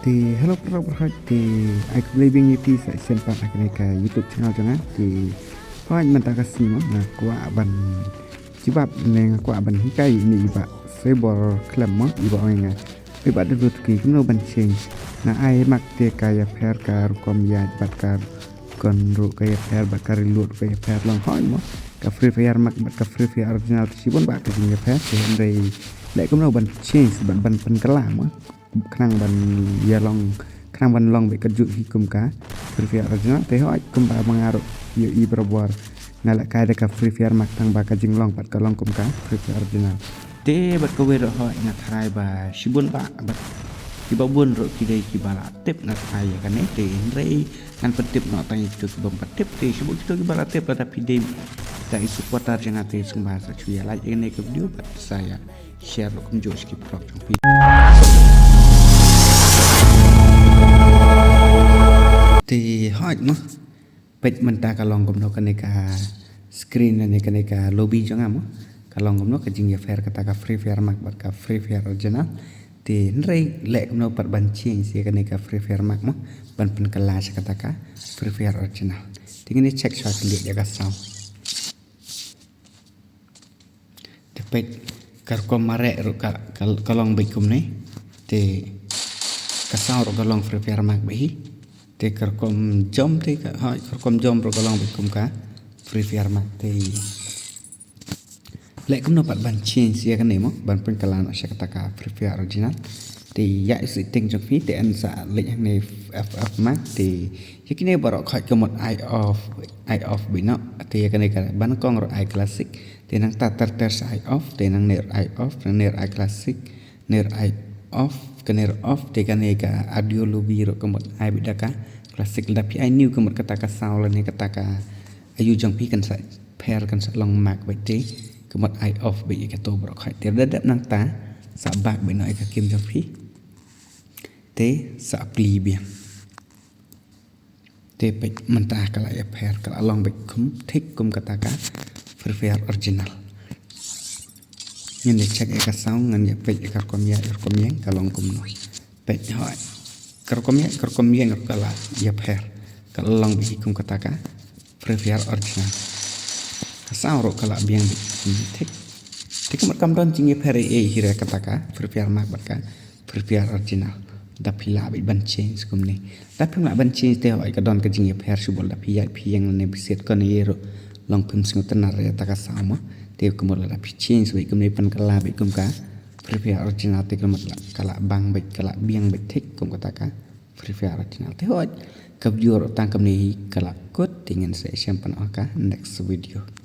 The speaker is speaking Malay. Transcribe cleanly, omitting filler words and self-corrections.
Thì hello các bạn thì ai cũng lấy bên YouTube sẽ xem phát cái cái YouTube channel cho nó thì có anh mình ta cái gì mà là quả bằng chỉ bắp nên quả bằng cái gì bạn sẽ bỏ klam mất bỏ ngay vì bạn được kỳ cũng đâu bằng change là ai mặc thì cái pair car com ya bắt car còn rồi cái pair bắt car luộc cái pair long hỏi mà cái free fire mặc cái free fire original chỉ bốn bạn cái gì pair thì hôm nay lại cũng đâu bằng change bạn cái làm á khang ban ya long khang ban long bị cắt dụ hi kum ka free fire original te ho kum ba mangaruh yo i berbuar ngala ka ada ka free fire mak tang ba ka jing long pat ka long kum ka free fire original te bat ko wer ho nga thai ba shibun ba bat ki ba bun ro ki dei ki bala tip na thai ya kan te rei kan petip no tang itu ki bom petip te shibun ki ki bala tip tapi dei dai supporter jangan te sumba sa cuya like ini ke video bat saya share lo kum jo skip pro trong video thì hỏi nó bệnh mình ta cả lòng cùng nó cái này cả screen này cái này cả lobby cho ngắm cả lòng cùng nó cái chính fair kata cả free fire mak bật cả free fire original thì nrei lệ cùng nó bật ban change sih cái này cả free fire mak mah ban pen kelas kata cả free fire original thì cái này check shot lihat ya kasau tapi kalau marek ro kalong bikum này thì kasau ro kalong free fire mak bahi te kerkom jom te ha kerkom jom ro kalong bikum ka free fire mak te lek kum no pat ban change ya kan nemo ban pen kalan asya kata ka free fire original te ya setting jok fi te an sa lek yang ne ff mak te yakine barok khaj ke mod eye off bino te ya kan ka ban kong ro eye classic te nang ta ter eye off te nang ner eye off nang ner eye classic ner eye off kener off te kan ka audio lobby ro kemot ai bidaka classic tapi ai new kemot kata ka sound ni kata ka ayu jang pi kan sa pair kan sa long mak bai te kemot ai off bai ka to bro khai te dadap nang ta sa bak bai noi ka kim jang pi te sa pli biang te bai mentah kala ya pair kala long bai kum thik kum kata ka free fire original nhìn check cái sao ngân ya page cái com yang kalong kum no page hỏi cái com yang kala ya pair kalong bi kum kata ka free fire original sao ro kala biang bi tik mat kam don jingi pair e hira kata ka free fire mak bat ka free fire original tapi la bi ban change kum ni tapi la ban change te hỏi ka don ka jingi pair subol tapi ya pi yang ne biset ko ni ro long pim sing tenar ya ta ka sama tiêu của một là change vậy cũng này phần kala vậy cũng cả free fire original tiêu của một là kala bang vậy kala biang vậy thích cũng có ta cả free fire original thế thôi cấp video tăng cầm này kala code dengan saya simpan next video